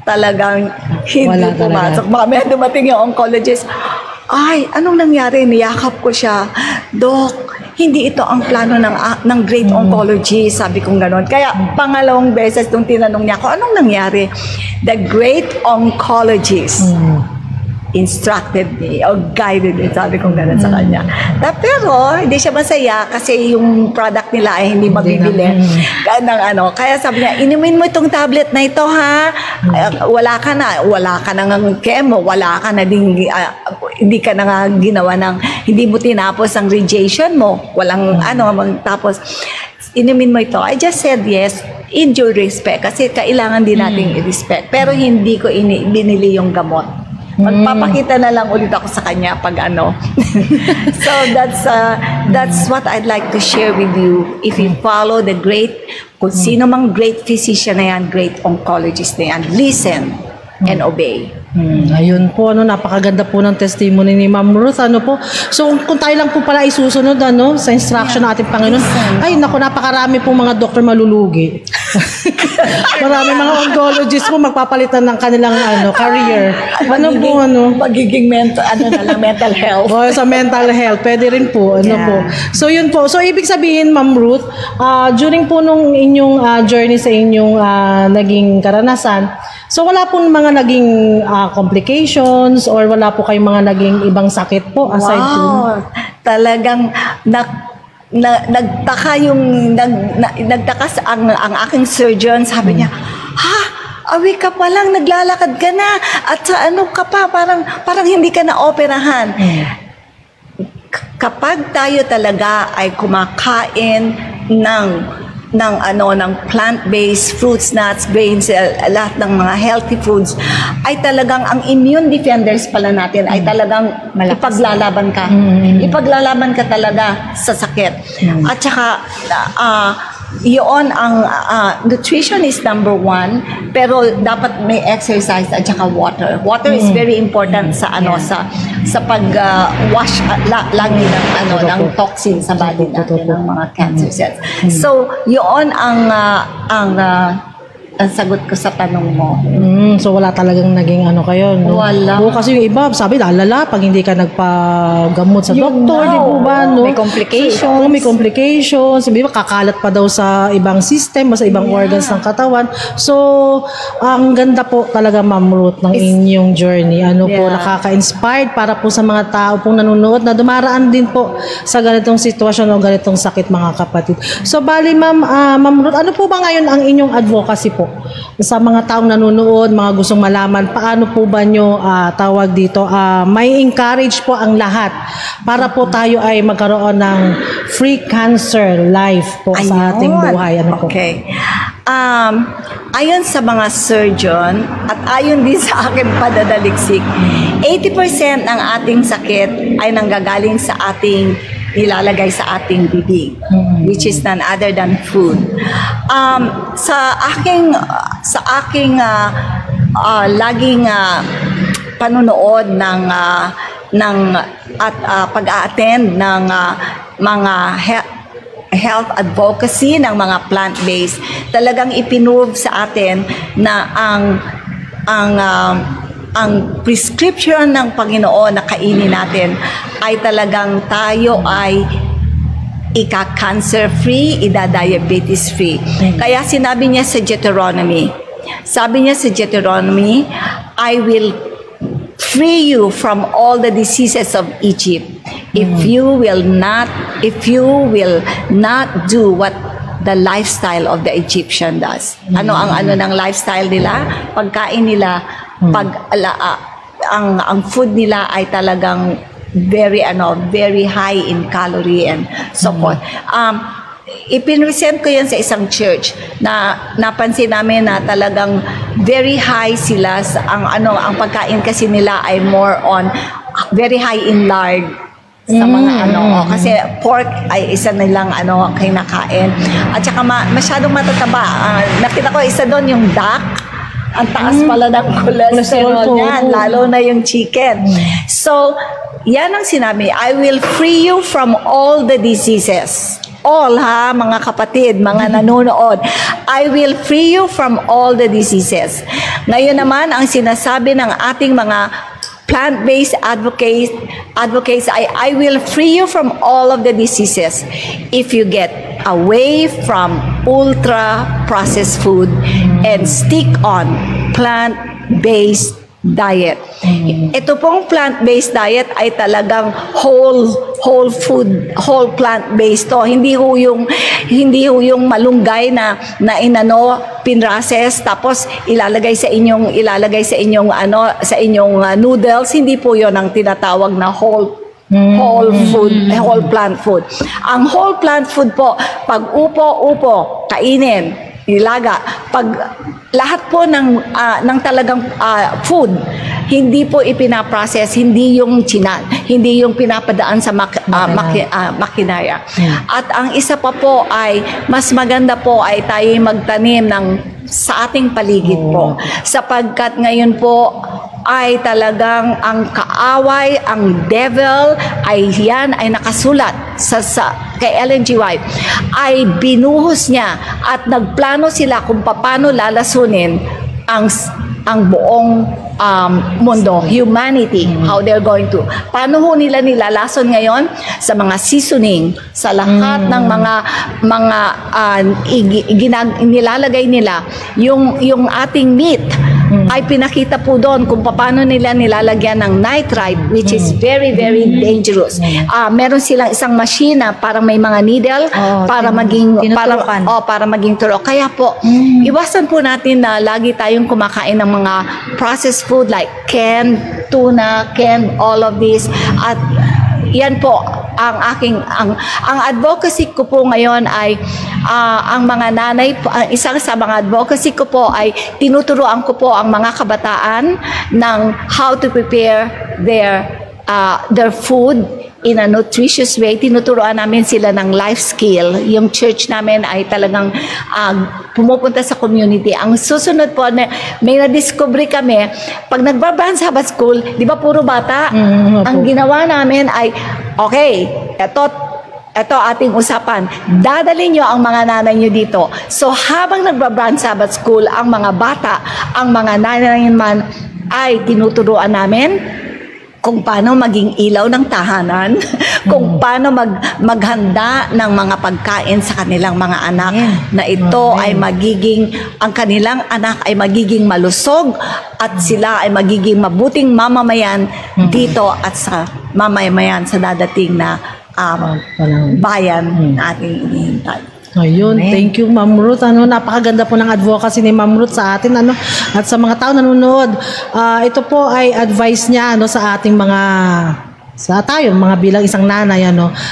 talagang hindi pumasok. Mamaya dumating yung oncologist. Ay, anong nangyari? Niyakap ko siya. Dok, hindi ito ang plano ng great oncology. Sabi kong gano'n. Kaya pangalawang beses nung tinanong niya ako, anong nangyari? The great oncologist instructed me or guided me. Sabi kong gano'n sa kanya. Pero, hindi siya masaya kasi yung product nila ay hindi mabibili. Kaya sabi niya, inumin mo itong tablet na ito ha. Wala ka na ng chemo, wala ka na ding, hindi ka na nga ginawa hindi mo tinapos ang radiation mo. Walang tapos, inumin mo ito. I just said yes, in due respect, kasi kailangan din nating i-respect. Pero hindi ko binili yung gamot. Magpapakita na lang ulit ako sa kanya pag So that's what I'd like to share with you. If you follow the kung sino mang great physician na yan, great oncologist na yan, listen and obey. Ayun po, napakaganda po ng testimony ni Ma'am Ruth. So, kung tayo lang po pala isusunod, sa instruction ng ating Panginoon, ay, napakarami po mga doktor malulugi. Marami mga oncologists po magpapalitan ng kanilang career. Magiging mental health. Sa mental health, pwede rin po. Po. So, yun po. So, ibig sabihin, Ma'am Ruth, during po nung inyong journey sa inyong naging karanasan, so wala po mga naging complications or wala po kayong mga naging ibang sakit po aside talagang nagtaka ang aking surgeon. Sabi niya, awi ka pa lang, naglalakad ka na at sa ka pa, parang hindi ka na operahan. Kapag tayo talaga ay kumakain ng plant-based fruits, nuts, grains, lahat ng mga healthy foods, ay talagang ang immune defenders pala natin ay talagang ipaglalaban ka. Ipaglalaban ka talaga sa sakit. At saka, yun ang nutrition is number 1, pero dapat may exercise at saka water. Water is very important sa pag-wash lagi ng toxin sa body natin, ng mga cancer cells. So, yun ang sagot ko sa tanong mo. So wala talagang naging kayo, no? Wala. Kasi yung iba, sabi, lalala, pag hindi ka nagpagamot sa doktor, di po ba, no? May complications. So, may complications. Sabi ba, kakalat pa daw sa ibang system o sa ibang organs ng katawan. So, ang ganda po talaga, Ma'am Ruth, ng inyong journey. Po, nakaka-inspired para po sa mga tao pong nanonood na dumaraan din po sa ganitong sitwasyon o ganitong sakit, mga kapatid. So, bali, Ma'am Ruth, ano po ba ngayon ang inyong advocacy po sa mga taong nanonood, mga gustong malaman, paano po ba nyo tawag dito, may encourage po ang lahat para po tayo ay magkaroon ng free cancer life po sa ating buhay. Okay. Ayon sa mga surgeon at ayon din sa aking padadaliksik, 80% ng ating sakit ay nanggagaling sa ating ilalagay sa ating bibig, which is none other than food. Sa aking laging panonood ng at pag-a-attend ng mga health advocacy ng mga plant-based, talagang ipinove sa atin na ang prescription ng Panginoon na kainin natin ay talagang tayo ay ika-cancer free, ida-diabetes free. Kaya sinabi niya sa Deuteronomy, I will free you from all the diseases of Egypt if you will not do what the lifestyle of the Egyptian does. Ano ng lifestyle nila? Pagkain nila, ang food nila ay talagang very high in calorie and so forth. Ipinresent ko yan sa isang church na napansin namin na talagang very high sila sa ang pagkain kasi nila ay more on very high in lard sa mga kasi pork ay isa nilang kinakain at saka masyadong matataba. Nakita ko isa doon yung duck, ang taas pala ng cholesterol niyan, lalo na yung chicken. So yan ang sinabi, I will free you from all the diseases. All mga kapatid, mga nanonood, I will free you from all the diseases. Ngayon naman, ang sinasabi ng ating mga plant-based advocates ay, I will free you from all of the diseases if you get away from ultra-processed food and stick on plant-based diet. Ito pong plant-based diet ay talagang whole food, whole plant-based to. Hindi ho yung malunggay na pinrases tapos ilalagay sa inyong noodles. Hindi po 'yon ang tinatawag na whole plant food. Ang whole plant food po, pag upo, kainin, nilaga. Pag lahat po ng talagang food, hindi po ipinaprocess, hindi yung pinapadaan sa makinarya. At ang isa pa po ay, mas maganda po ay tayo magtanim sa ating paligid po. Sapagkat ngayon po, ay talagang ang kaaway, ang devil, ay nakasulat kay Ellen G. White, ay binuhos niya at nagplano sila kung paano lalasunin ang buong mundo, humanity, how they're going to. Paano ho nila nilalason ngayon? Sa mga seasoning, sa lahat ng nilalagay nila, yung ating meat, ay pinakita po doon kung paano nila nilalagyan ng nitrite, which is very, very dangerous. Meron silang isang machine na parang may mga needle para maging turo. Kaya po, iwasan po natin na lagi tayong kumakain ng mga processed food like canned tuna, canned all of this. At yan po ang advocacy ko po ngayon ay ang mga nanay, isang sa mga advocacy ko po ay tinuturuan ko po ang mga kabataan ng how to prepare their food in a nutritious way. Tinuturuan namin sila ng life skill. Yung church namin ay talagang pumupunta sa community. Ang susunod po, may na-discover kami, pag nagbabrand Sabbath School, di ba puro bata? Ang ginawa namin ay, okay, ito ating usapan. Dadalhin nyo ang mga nanay nyo dito. So habang nagbabrand Sabbath School, ang mga bata, ang mga nanay man ay tinuturuan namin kung paano maging ilaw ng tahanan, kung paano maghanda ng mga pagkain sa kanilang mga anak, na ito ay ang kanilang anak ay magiging malusog at sila ay magiging mabuting mamamayan dito at sa mamamayan sa dadating na bayan na ating inihintay. Ayun, thank you Ma'am Ruth. Napakaganda po ng advocacy ni Ma'am Ruth sa atin at sa mga tao nanonood. Ito po ay advice niya sa ating mga bilang isang nanay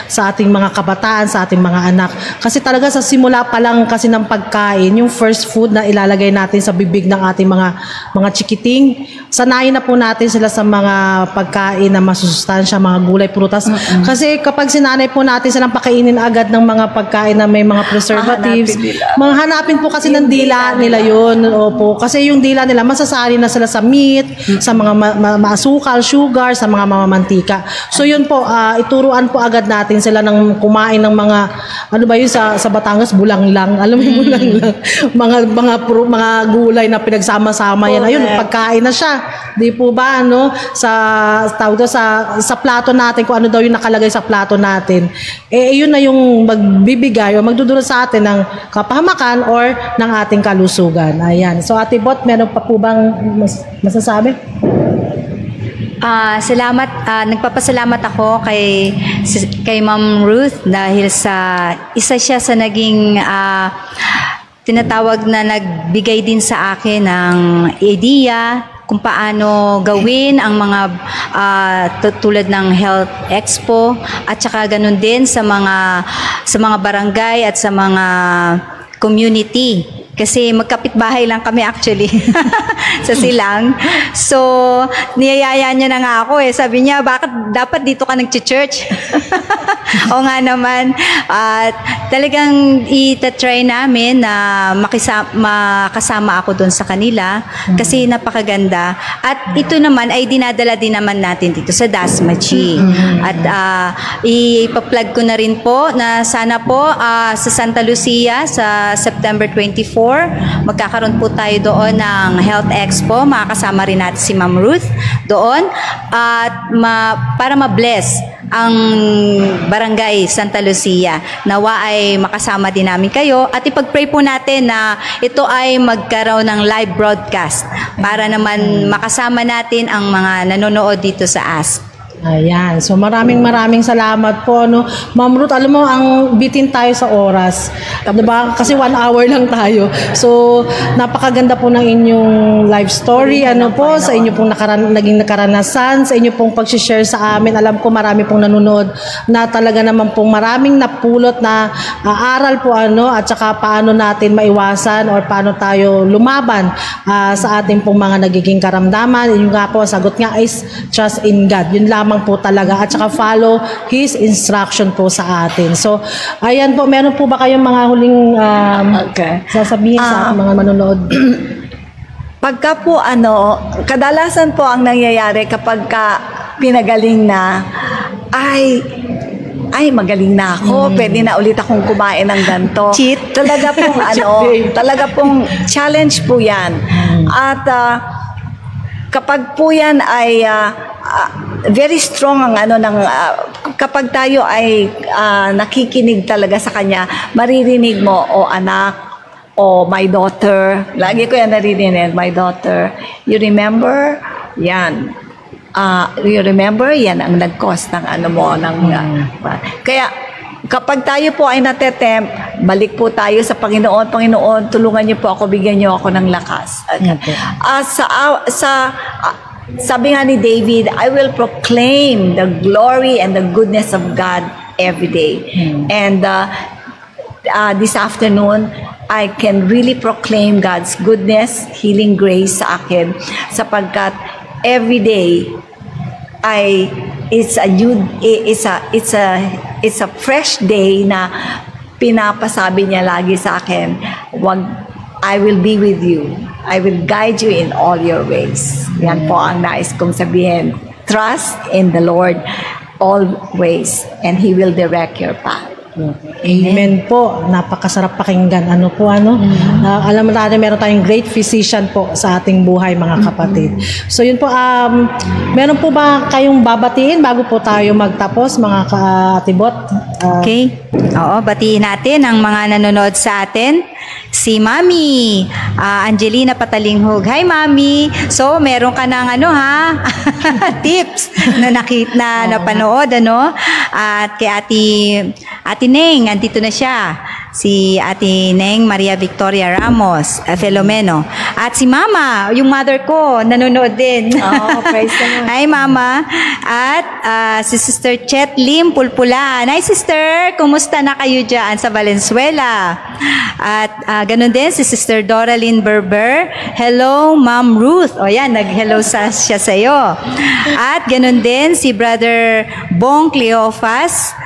sa ating mga kabataan, sa ating mga anak. Kasi talaga sa simula pa lang kasi ng pagkain, yung first food na ilalagay natin sa bibig ng ating mga chikiting, sanayin na po natin sila sa mga pagkain na masusustansya, mga gulay, prutas. Kasi kapag sinanay po natin silang pakainin agad ng mga pagkain na may mga preservatives, hanapin po kasi ng dila nila yun. Opo, kasi yung dila nila masasali na sila sa meat, sa mga maasukal, sugar, sa mga mamamantika. So yun po, ituruan po agad natin sila ng kumain ng mga, ano ba yun sa Batangas, bulanglang. Alam mo yung bulanglang? mga gulay na pinagsama-sama yan. Ayun, pagkain na siya. Di po ba, ano? Sa plato natin, kung ano daw yung nakalagay sa plato natin. Yun na yung magbibigay o magdudulot sa atin ng kapahamakan or ng ating kalusugan. Ayan. So Ate Bot, meron pa po bang masasabi? Salamat. Nagpapasalamat ako kay Ma'am Ruth dahil isa siya sa naging tinatawag na nagbigay din sa akin ng idea kung paano gawin ang mga tulad ng Health Expo at saka ganun din sa mga barangay at sa mga community. Kasi magkapitbahay lang kami actually sa Silang. So, niyayaya niya na nga ako eh. Sabi niya, bakit dapat dito ka nag-church? O nga naman. At talagang itatry namin na makasama ako doon sa kanila kasi napakaganda. At ito naman ay dinadala din naman natin dito sa Dasmachi. At ipa-plug ko na rin po na sana po sa Santa Lucia sa September 24, magkakaroon po tayo doon ng Health Expo. Makakasama rin natin si Ma'am Ruth doon at para ma-bless ang Barangay Santa Lucia. Nawa ay makasama din namin kayo at ipag-pray po natin na ito ay magkaroon ng live broadcast para naman makasama natin ang mga nanonood dito sa Ask. Ayan. So maraming salamat po, no. Ma'am Ruth, alam mo, ang bitin tayo sa oras. Diba? Kasi 1 hour lang tayo. So, napakaganda po ng inyong life story. Ano po, sa inyo pong naging nakaranasan, sa inyo pong pag-share sa amin. Alam ko marami pong nanonood na talaga naman pong maraming napulot na aral po, ano, at saka paano natin maiwasan or paano tayo lumaban sa ating pong mga nagiging karamdaman. Yung nga po, sagot nga is trust in God. Yun lamang po talaga at saka follow His instruction po sa atin. So, ayan po, meron po ba kayong mga huling sasabihin sa mga manonood? Pagka po kadalasan po ang nangyayari kapag pinagaling na, ay magaling na ako, pwede na ulit akong kumain ng ganito. Cheat. Talaga pong talaga pong challenge po yan. At kapag po yan ay very strong ang kapag tayo ay nakikinig talaga sa kanya, maririnig mo, o anak, o my daughter, lagi ko yan naririnig, my daughter, you remember? Yan. You remember? Yan ang nag-cause ng kaya kapag tayo po ay natetempt, balik po tayo sa Panginoon. Panginoon, tulungan niyo po ako, bigyan niyo ako ng lakas. Sabi nga ni David, I will proclaim the glory and the goodness of God every day. And this afternoon, I can really proclaim God's goodness, healing grace sa akin, sapagkat every day it's a fresh day na pinapasabi niya lagi sa akin, I will be with you. I will guide you in all your ways. Yan po ang nais kong sabihin. Trust in the Lord always and He will direct your path. Amen po. Napakasarap pakinggan. Alam mo natin, meron tayong great physician po sa ating buhay, mga kapatid. So yun po, meron po ba kayong babatiin bago po tayo magtapos, mga kaatibot? Okay. Oo, batiin natin ang mga nanonood sa atin. Si Mami Angelina Patalinghog. Hi, Mami. So, meron ka ng tips na napanood, At kay Ate Neng, andito na siya. Si Ate Neng Maria Victoria Ramos, Filomeno. At si Mama, yung mother ko, nanonood din. Praise the Lord. Hi, Mama. At si Sister Chet Lim Pulpulan. Hi, Sister. Kumusta na kayo dyan sa Valenzuela? At ganun din si Sister Doralyn Berber. Hello, Ma'am Ruth. O yan, nag-hello siya sa iyo. At ganun din si Brother Bong Cleofas,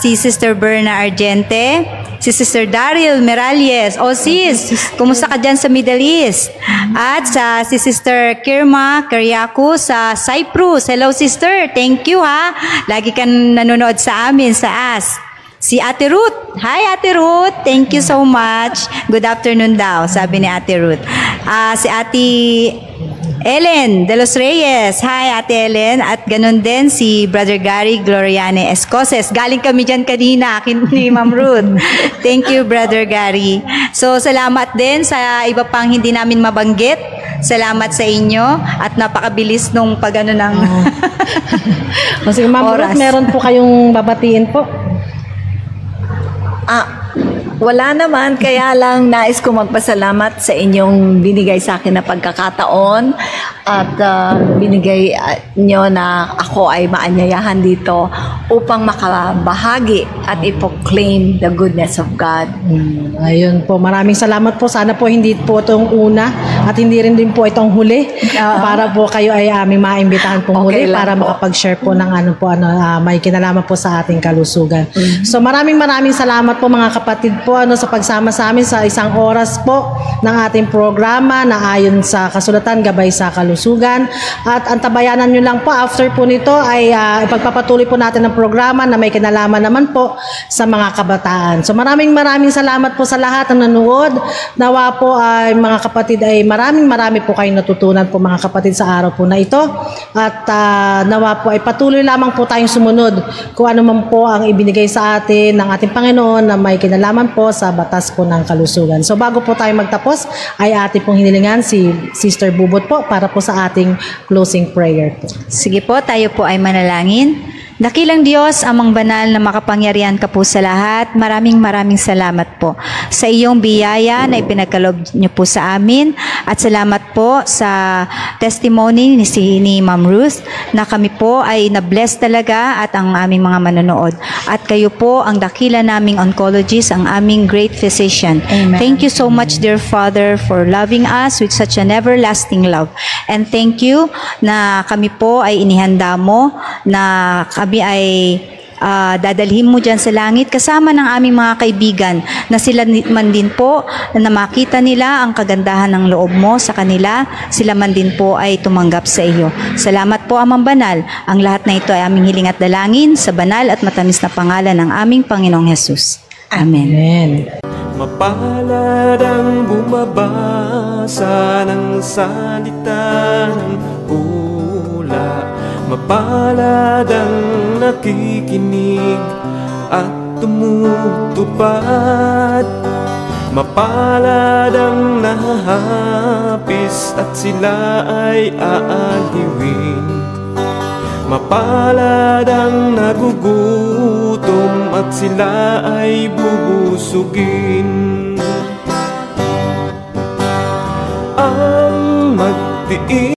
si Sister Berna Argente, si Sister Daryl Meralles. O sis, kumusta ka dyan sa Middle East? At si Sister Kirma Karyaku sa Cyprus. Hello sister, thank you ha. Lagi kang nanonood sa amin sa AS. Si Ate Ruth. Hi Ate Ruth. Thank you so much. Good afternoon daw, sabi ni Ate Ruth. Si Ate Ellen de los Reyes. Hi Ate Ellen. At ganun din si Brother Gary Gloriane Escoses. Galing kami dyan kanina ni Ma'am Ruth. Thank you Brother Gary. So salamat din sa iba pang hindi namin mabanggit. Salamat sa inyo at napakabilis nung pag-ano ng Kasi Ma'am oras. Ruth, meron po kayong babatiin po. Wala naman, kaya lang nais ko magpasalamat sa inyong binigay sa akin na pagkakataon at binigay nyo na ako ay maanyayahan dito upang makabahagi at i-proclaim the goodness of God. Ayun po, maraming salamat po. Sana po hindi po itong una at hindi rin din po itong huli para po kayo ay aming maimbitahan pong Okay huli lang para po. makapag-share po ng may kinalaman po sa ating kalusugan. So maraming salamat po mga kapatid po sa pagsama sa amin sa isang oras po ng ating programa na ayon sa kasulatan Gabay sa Kalusugan. At antabayanan nyo lang po after po nito ay ipagpapatuloy po natin ang programa na may kinalaman naman po sa mga kabataan. So maraming salamat po sa lahat ng nanood. Nawa po ay mga kapatid ay marami po kayong natutunan po mga kapatid sa araw po na ito. At nawa po ay patuloy lamang po tayong sumunod kung ano man po ang ibinigay sa atin ng ating Panginoon na may kinalaman po sa batas po ng kalusugan. So bago po tayo magtapos ay ating pong hinilingan si Sister Bubot po para po sa ating closing prayer po. Sige po, tayo po ay manalangin. Dakilang Diyos, amang banal na makapangyarihan ka po sa lahat. Maraming salamat po sa iyong biyaya na ipinagkaloob niyo po sa amin. At salamat po sa testimony ni Ma'am Ruth na kami po ay na-bless talaga at ang aming mga manonood. At kayo po ang dakila naming oncologist, ang aming great physician. Amen. Thank you so much, dear Father, for loving us with such an everlasting love. And thank you na kami po ay inihanda mo na kami ay dadalhin mo dyan sa langit kasama ng aming mga kaibigan na sila man din po na makita nila ang kagandahan ng loob mo sa kanila, sila man din po ay tumanggap sa iyo. Salamat po Amang Banal. Ang lahat na ito ay aming hiling at dalangin sa banal at matamis na pangalan ng aming Panginoong Hesus. Amen. Amen. Mapalad ang bumabasa ng salita ng hula. Mapalad ang nakikinig at tumutupad. Mapalad ang nahahapis at sila ay aaliwin. Mapalad ang nagugutom at sila ay bubusugin. Ang magtiis